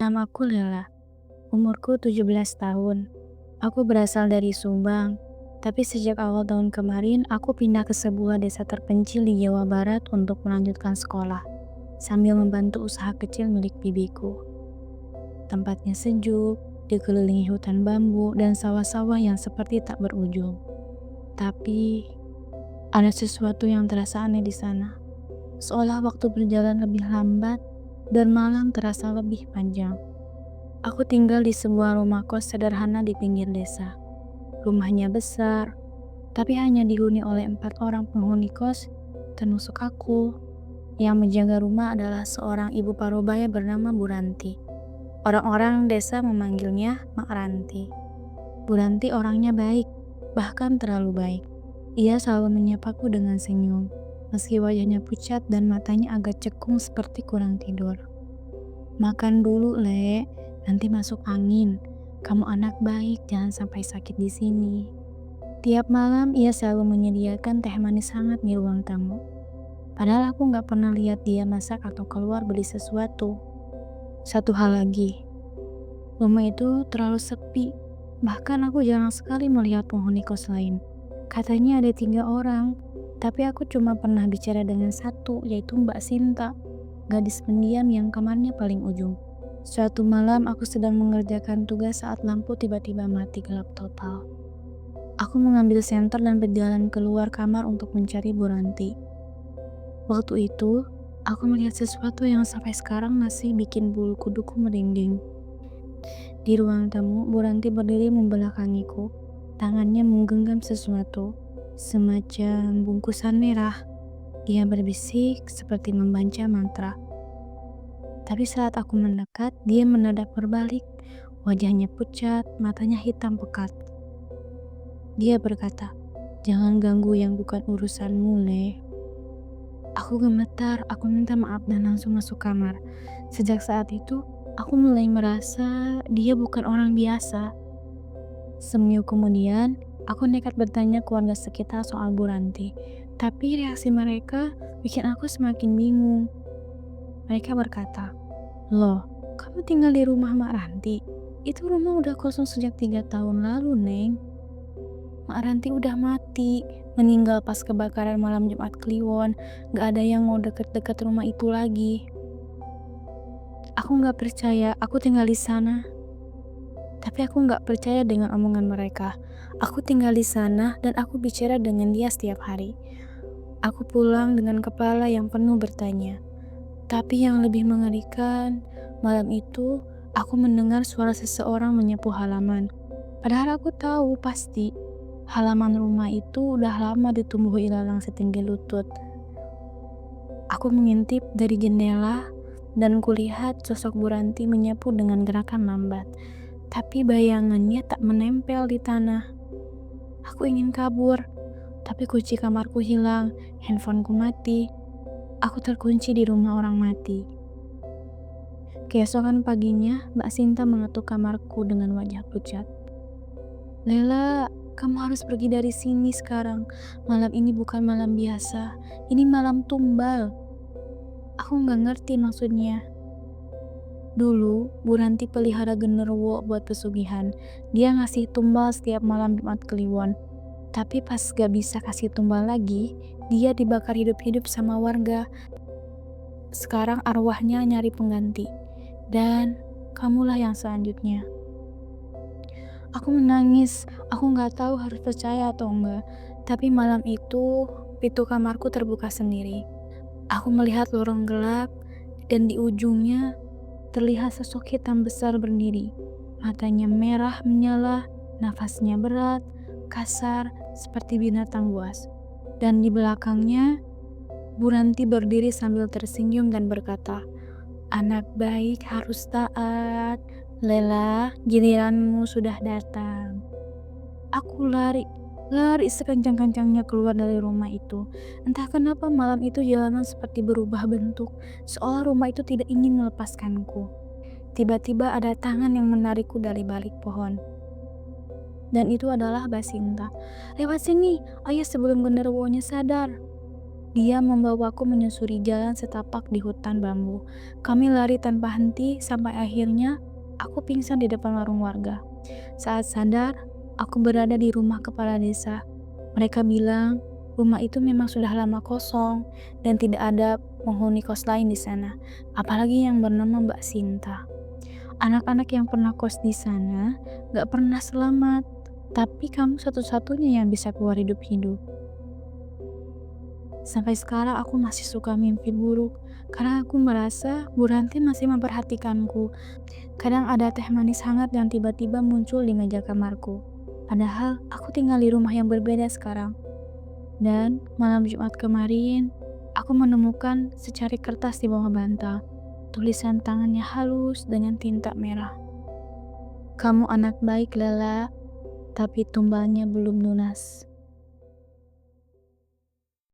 Namaku Lela, umurku 17 tahun. Aku berasal dari Subang, tapi sejak awal tahun kemarin aku pindah ke sebuah desa terpencil di Jawa Barat untuk melanjutkan sekolah, sambil membantu usaha kecil milik bibiku. Tempatnya sejuk, dikelilingi hutan bambu dan sawah-sawah yang seperti tak berujung. Tapi, ada sesuatu yang terasa aneh di sana. Seolah waktu berjalan lebih lambat dan malam terasa lebih panjang. Aku tinggal di sebuah rumah kos sederhana di pinggir desa. Rumahnya besar, tapi hanya dihuni oleh 4 orang penghuni kos, termasuk aku. Yang menjaga rumah adalah seorang ibu parubaya bernama Bu Ranti. Orang-orang desa memanggilnya Mak Ranti. Bu Ranti orangnya baik, bahkan terlalu baik. Ia selalu menyapaku dengan senyum, meski wajahnya pucat dan matanya agak cekung seperti kurang tidur. "Makan dulu, Le. Nanti masuk angin. Kamu anak baik, jangan sampai sakit di sini." Tiap malam ia selalu menyediakan teh manis hangat di ruang tamu. Padahal aku nggak pernah lihat dia masak atau keluar beli sesuatu. Satu hal lagi, rumah itu terlalu sepi. Bahkan aku jarang sekali melihat penghuni kos lain. Katanya ada 3 orang, tapi aku cuma pernah bicara dengan satu, yaitu Mbak Sinta, gadis pendiam yang kamarnya paling ujung. Suatu malam aku sedang mengerjakan tugas saat lampu tiba-tiba mati gelap total. Aku mengambil senter dan berjalan keluar kamar untuk mencari Bu Ranti. Waktu itu, aku melihat sesuatu yang sampai sekarang masih bikin bulu kuduku merinding. Di ruang tamu, Bu Ranti berdiri membelakangiku. Tangannya menggenggam sesuatu, semacam bungkusan merah. Dia berbisik seperti membaca mantra. Tapi saat aku mendekat, dia mendadak berbalik. Wajahnya pucat, matanya hitam pekat. Dia berkata, "Jangan ganggu yang bukan urusanmu, Le." Aku gemetar, aku minta maaf dan langsung masuk kamar. Sejak saat itu, aku mulai merasa dia bukan orang biasa. Seminggu kemudian, aku nekat bertanya ke warga sekitar soal Bu Ranti. Tapi reaksi mereka bikin aku semakin bingung. Mereka berkata, "Loh, kamu tinggal di rumah Mak Ranti? Itu rumah udah kosong sejak 3 tahun lalu, Neng. Mak Ranti udah mati, meninggal pas kebakaran malam Jumat Kliwon. Gak ada yang mau deket-deket rumah itu lagi." Aku gak percaya, aku tinggal di sana. Tapi aku gak percaya dengan omongan mereka. Aku tinggal di sana dan aku bicara dengan dia setiap hari. Aku pulang dengan kepala yang penuh bertanya. Tapi yang lebih mengerikan, malam itu aku mendengar suara seseorang menyapu halaman. Padahal aku tahu pasti halaman rumah itu udah lama ditumbuhi ilalang setinggi lutut. Aku mengintip dari jendela dan kulihat sosok Bu Ranti menyapu dengan gerakan lambat. Tapi bayangannya tak menempel di tanah. Aku ingin kabur, tapi kunci kamarku hilang, handphoneku mati. Aku terkunci di rumah orang mati. Keesokan paginya, Mbak Sinta mengetuk kamarku dengan wajah pucat. "Lela, kamu harus pergi dari sini sekarang. Malam ini bukan malam biasa. Ini malam tumbal." Aku nggak ngerti maksudnya. Dulu, Bu Ranti pelihara genderuwo buat pesugihan. Dia ngasih tumbal setiap malam Jumat Kliwon. Tapi pas gak bisa kasih tumbal lagi, dia dibakar hidup-hidup sama warga. Sekarang arwahnya nyari pengganti. Dan kamulah yang selanjutnya. Aku menangis, aku gak tahu harus percaya atau enggak. Tapi malam itu, pintu kamarku terbuka sendiri. Aku melihat lorong gelap, dan di ujungnya terlihat sosok hitam besar berdiri. Matanya merah menyala, nafasnya berat, kasar, seperti binatang buas. Dan di belakangnya, Bu Ranti berdiri sambil tersenyum dan berkata, "Anak baik harus taat. Lela, giliranmu sudah datang." Aku lari sekencang-kencangnya keluar dari rumah itu. Entah kenapa malam itu jalanan seperti berubah bentuk, seolah rumah itu tidak ingin melepaskanku. Tiba-tiba ada tangan yang menarikku dari balik pohon. Dan itu adalah Mbak Sinta. "Lewat sini, ayo sebelum genderuwonya sadar." Dia membawaku menyusuri jalan setapak di hutan bambu. Kami lari tanpa henti sampai akhirnya aku pingsan di depan warung warga. Saat sadar, aku berada di rumah kepala desa. Mereka bilang rumah itu memang sudah lama kosong dan tidak ada penghuni kos lain di sana, apalagi yang bernama Mbak Sinta. Anak-anak yang pernah kos di sana gak pernah selamat, tapi kamu satu-satunya yang bisa keluar hidup-hidup. Sampai sekarang aku masih suka mimpi buruk karena aku merasa Bu Ranti masih memperhatikanku. Kadang ada teh manis hangat yang tiba-tiba muncul di meja kamarku. Padahal aku tinggal di rumah yang berbeda sekarang. Dan malam Jumat kemarin, aku menemukan secari kertas di bawah bantal. Tulisan tangannya halus dengan tinta merah. Kamu anak baik, Lela, tapi tumbalnya belum lunas.